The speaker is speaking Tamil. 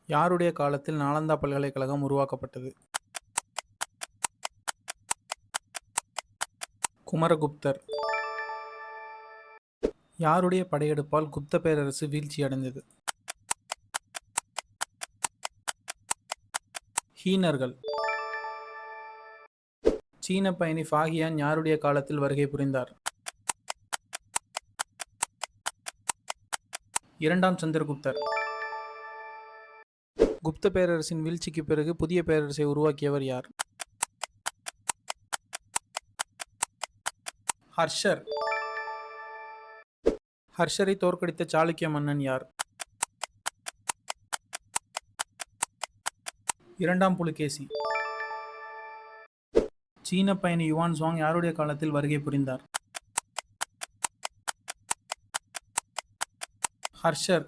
யாருடைய காலத்தில் நாலந்தா பல்கலைக்கழகம் உருவாக்கப்பட்டது? குமரகுப்தர். யாருடைய படையெடுப்பால் குப்த பேரரசு வீழ்ச்சியடைந்தது? ஹீனர்கள். சீன பயணி ஃபாகியான் யாருடைய காலத்தில் வருகை புரிந்தார்? இரண்டாம் சந்திரகுப்தர். குப்த பேரரசின் வீழ்ச்சிக்கு பிறகு புதிய பேரரசை உருவாக்கியவர் யார்? ஹர்ஷர். ஹர்ஷரை தோற்கடித்த சாளுக்கிய மன்னன் யார்? இரண்டாம் புலிகேசி. சீன பயணி யுவான் சுவாங் யாருடைய காலத்தில் வருகை புரிந்தார்? ஹர்ஷர்.